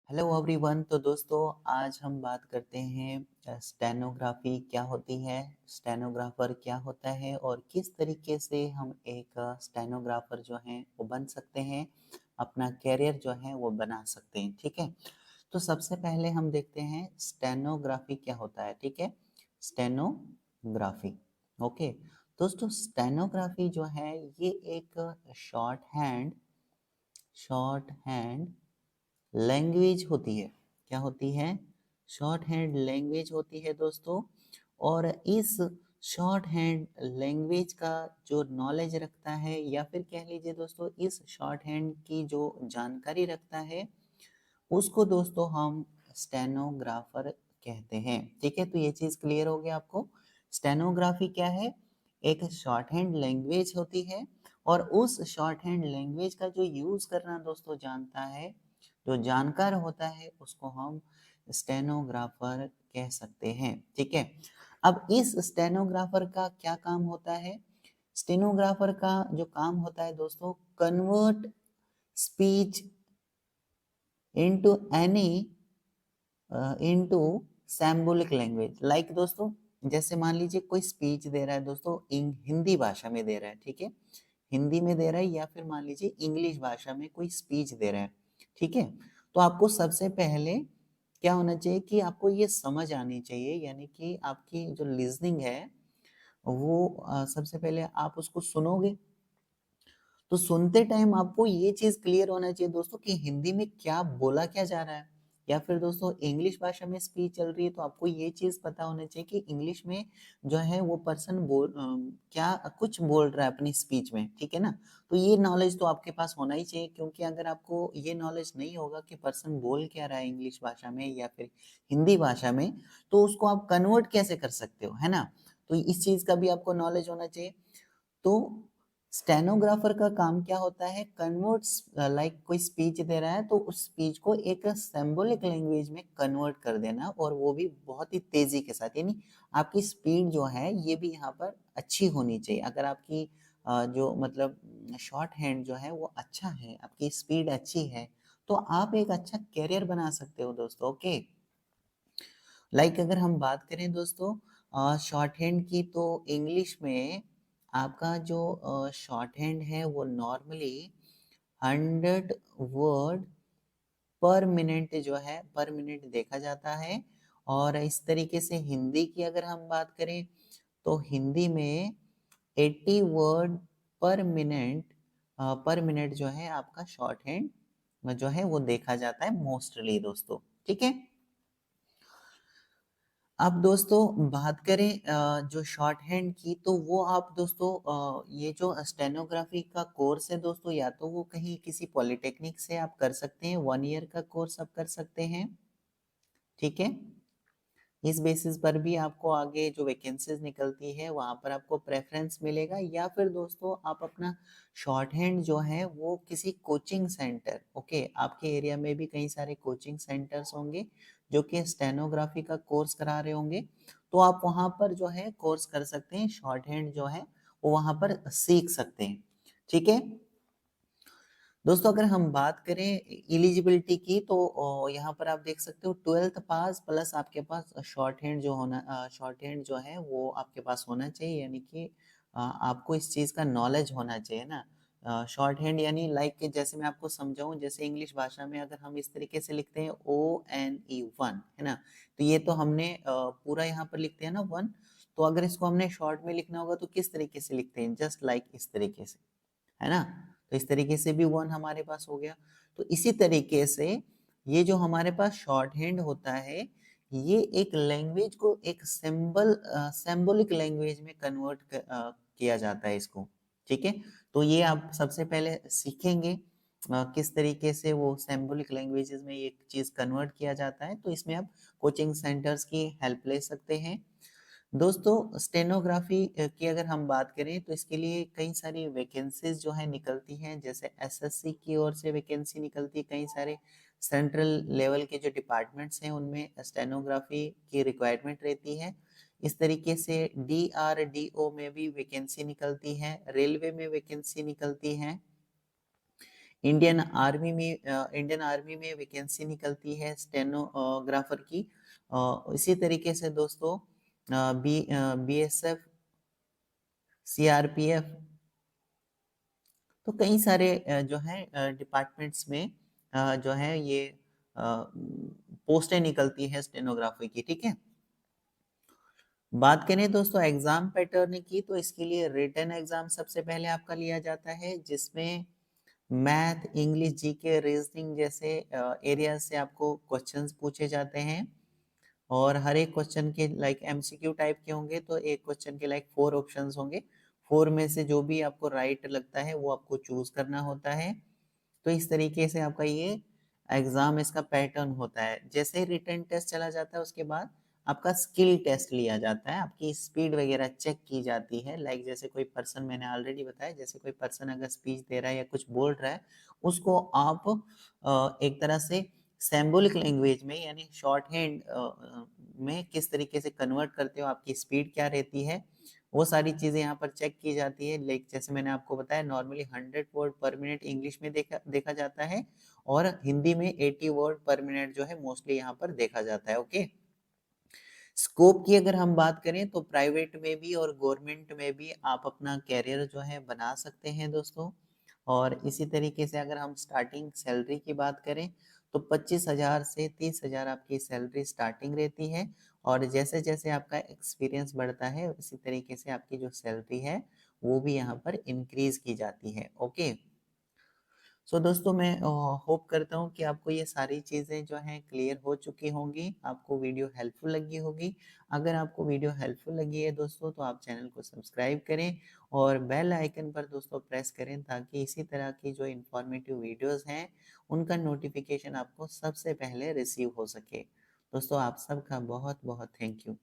Hello everyone. तो दोस्तों आज हम बात करते हैं स्टेनोग्राफी क्या होती है, स्टेनोग्राफर क्या होता है और किस तरीके से हम एक स्टेनोग्राफर जो है वो बन सकते हैं, अपना कैरियर जो है वो बना सकते हैं। ठीक है, तो सबसे पहले हम देखते हैं स्टेनोग्राफी क्या होता है। ठीक है, स्टेनोग्राफी। ओके दोस्तों, स्टेनोग्राफी जो है ये एक शॉर्ट हैंड लैंग्वेज होती है। क्या होती है? शॉर्ट हैंड लैंग्वेज होती है दोस्तों। और इस शॉर्ट हैंड लैंग्वेज का जो नॉलेज रखता है, या फिर कह लीजिए दोस्तों इस शॉर्ट हैंड की जो जानकारी रखता है, उसको दोस्तों हम स्टेनोग्राफर कहते हैं। ठीक है, तो ये चीज क्लियर हो गया आपको। स्टेनोग्राफी क्या है? एक शॉर्ट हैंड लैंग्वेज होती है, और उस शॉर्ट हैंड लैंग्वेज का जो यूज करना दोस्तों जानता है, जो जानकार होता है, उसको हम स्टेनोग्राफर कह सकते हैं। ठीक है, अब इस स्टेनोग्राफर का क्या काम होता है? स्टेनोग्राफर का जो काम होता है दोस्तों, convert speech into any into symbolic language. Like दोस्तों, जैसे मान लीजिए कोई स्पीच दे रहा है दोस्तों, हिंदी भाषा में दे रहा है। ठीक है, हिंदी में दे रहा है, या फिर मान लीजिए इंग्लिश भाषा में कोई स्पीच दे रहा है। ठीक है, तो आपको सबसे पहले क्या होना चाहिए कि आपको ये समझ आनी चाहिए, यानी कि आपकी जो लिसनिंग है वो सबसे पहले आप उसको सुनोगे। तो सुनते टाइम आपको ये चीज क्लियर होना चाहिए दोस्तों कि हिंदी में क्या बोला क्या जा रहा है, या फिर दोस्तों इंग्लिश भाषा में स्पीच चल रही है, तो आपको ये चीज पता होना चाहिए कि इंग्लिश में जो है वो पर्सन क्या कुछ बोल रहा है अपनी स्पीच में। ठीक है ना, तो ये नॉलेज तो आपके पास होना ही चाहिए, क्योंकि अगर आपको ये नॉलेज नहीं होगा कि पर्सन बोल क्या रहा है इंग्लिश भाषा में या फिर हिंदी भाषा में, तो उसको आप कन्वर्ट कैसे कर सकते हो, है ना। तो इस चीज का भी आपको नॉलेज होना चाहिए। तो स्टेनोग्राफर का काम क्या होता है? कन्वर्ट्स, लाइक कोई स्पीच दे रहा है तो उस स्पीच को एक सिंबॉलिक लैंग्वेज में कन्वर्ट कर देना, और वो भी बहुत ही तेजी के साथ। यानी आपकी स्पीड जो है ये भी यहाँ पर अच्छी होनी चाहिए। अगर आपकी जो मतलब शॉर्ट हैंड जो है वो अच्छा है, आपकी स्पीड अच्छी है, तो आप एक अच्छा कैरियर बना सकते हो दोस्तों। ओके, लाइक अगर हम बात करें दोस्तों शॉर्ट हैंड की, तो इंग्लिश में आपका जो शॉर्ट हैंड है वो नॉर्मली 100 वर्ड पर मिनट जो है, पर मिनट देखा जाता है। और इस तरीके से हिंदी की अगर हम बात करें, तो हिंदी में 80 वर्ड पर मिनट जो है आपका शॉर्ट हैंड जो है वो देखा जाता है मोस्टली दोस्तों। ठीक है, अब दोस्तों बात करें जो शॉर्ट हैंड की, तो वो आप दोस्तों ये जो स्टेनोग्राफी का कोर्स है दोस्तों, या तो वो कहीं किसी पॉलिटेक्निक से आप कर सकते हैं, 1 ईयर का कोर्स आप कर सकते हैं। ठीक है, इस बेसिस पर भी आपको आगे जो वैकेंसीज निकलती है वहां पर आपको प्रेफरेंस मिलेगा, या फिर दोस्तों आप अपना शॉर्ट हैंड जो है वो किसी कोचिंग सेंटर, ओके, आपके एरिया में भी कई सारे कोचिंग सेंटर्स होंगे जो कि स्टेनोग्राफी का कोर्स करा रहे होंगे, तो आप वहां पर जो है कोर्स कर सकते हैं, शॉर्ट हैंड जो है वो वहां पर सीख सकते हैं। ठीक है दोस्तों, अगर हम बात करें एलिजिबिलिटी की, तो यहाँ पर आप देख सकते हो 12th पास प्लस आपके पास शॉर्ट हैंड जो है वो आपके पास होना चाहिए, यानी कि आपको इस चीज़ का नॉलेज होना चाहिए ना। शॉर्ट हैंड यानी लाइक जैसे मैं आपको समझाऊं, जैसे इंग्लिश भाषा में अगर हम इस तरीके से लिखते हैं ONE 1, है ना, तो ये तो हमने पूरा यहाँ पर लिखते हैं ना 1, तो अगर इसको हमने शॉर्ट में लिखना होगा तो किस तरीके से लिखते हैं? जस्ट लाइक इस तरीके से, है ना। तो इस तरीके से भी 1 हमारे पास हो गया। तो इसी तरीके से ये जो हमारे पास शॉर्ट हैंड होता है, ये एक लैंग्वेज को एक सिंबॉलिक लैंग्वेज में कन्वर्ट किया जाता है इसको। ठीक है, तो ये आप सबसे पहले सीखेंगे किस तरीके से वो सिंबॉलिक लैंग्वेजेस में ये चीज कन्वर्ट किया जाता है, तो इसमें आप कोचिंग सेंटर्स की हेल्प ले सकते हैं दोस्तों। स्टेनोग्राफी की अगर हम बात करें, तो इसके लिए कई सारी वैकेंसीज जो है निकलती हैं, जैसे एसएससी की ओर से वैकेंसी निकलती है, कई सारे सेंट्रल लेवल के जो डिपार्टमेंट्स हैं उनमें स्टेनोग्राफी की रिक्वायरमेंट रहती है। इस तरीके से DRDO में भी वैकेंसी निकलती है, रेलवे में वैकेंसी निकलती है। इंडियन आर्मी में वैकेंसी निकलती है स्टेनोग्राफर की। इसी तरीके से दोस्तों बीएसएफ, सीआरपीएफ, तो कई सारे जो है डिपार्टमेंट्स में जो है ये पोस्टें निकलती है स्टेनोग्राफी की, ठीक है। बात करें दोस्तों एग्जाम पैटर्न की, तो इसके लिए रिटन एग्जाम सबसे पहले आपका लिया जाता है, जिसमें मैथ, इंग्लिश, जीके, रीजनिंग जैसे एरिया से आपको क्वेश्चंस पूछे जाते हैं। और हर एक क्वेश्चन के लाइक एमसीक्यू टाइप के होंगे, तो एक क्वेश्चन के लाइक 4 ऑप्शंस होंगे। 4 में से जो भी आपको राइट लगता है वो आपको चूज करना होता है। तो इस तरीके से आपका ये एग्जाम इसका पैटर्न होता है। जैसे ही रिटन टेस्ट चला जाता है उसके बाद आपका स्किल टेस्ट लिया जाता है, आपकी स्पीड वगैरह चेक की जाती है। लाइक जैसे कोई पर्सन, मैंने ऑलरेडी बताया, जैसे कोई पर्सन अगर स्पीच दे रहा है या कुछ बोल रहा है, उसको आप एक तरह से सिंबॉलिक लैंग्वेज में यानी शॉर्ट हैंड में किस तरीके से कन्वर्ट करते हो, आपकी स्पीड क्या रहती है, वो सारी चीजें यहाँ पर चेक की जाती है। लाइक जैसे मैंने आपको बताया नॉर्मली 100 वर्ड पर मिनट इंग्लिश में देखा जाता है, और हिंदी में 80 वर्ड पर मिनट जो है मोस्टली यहाँ पर देखा जाता है। ओके, स्कोप की अगर हम बात करें तो प्राइवेट में भी और गवर्नमेंट में भी आप अपना कैरियर जो है बना सकते हैं दोस्तों। और इसी तरीके से अगर हम स्टार्टिंग सैलरी की बात करें तो 25,000 से 30,000 आपकी सैलरी स्टार्टिंग रहती है। और जैसे जैसे आपका एक्सपीरियंस बढ़ता है उसी तरीके से आपकी जो सैलरी है वो भी यहाँ पर इंक्रीज की जाती है। ओके, सो दोस्तों मैं होप करता हूँ कि आपको ये सारी चीज़ें जो हैं क्लियर हो चुकी होंगी, आपको वीडियो हेल्पफुल लगी होगी। अगर आपको वीडियो हेल्पफुल लगी है दोस्तों तो आप चैनल को सब्सक्राइब करें और बेल आइकन पर दोस्तों प्रेस करें, ताकि इसी तरह की जो इन्फॉर्मेटिव वीडियोस हैं उनका नोटिफिकेशन आपको सबसे पहले रिसीव हो सके। दोस्तों आप सबका बहुत बहुत थैंक यू।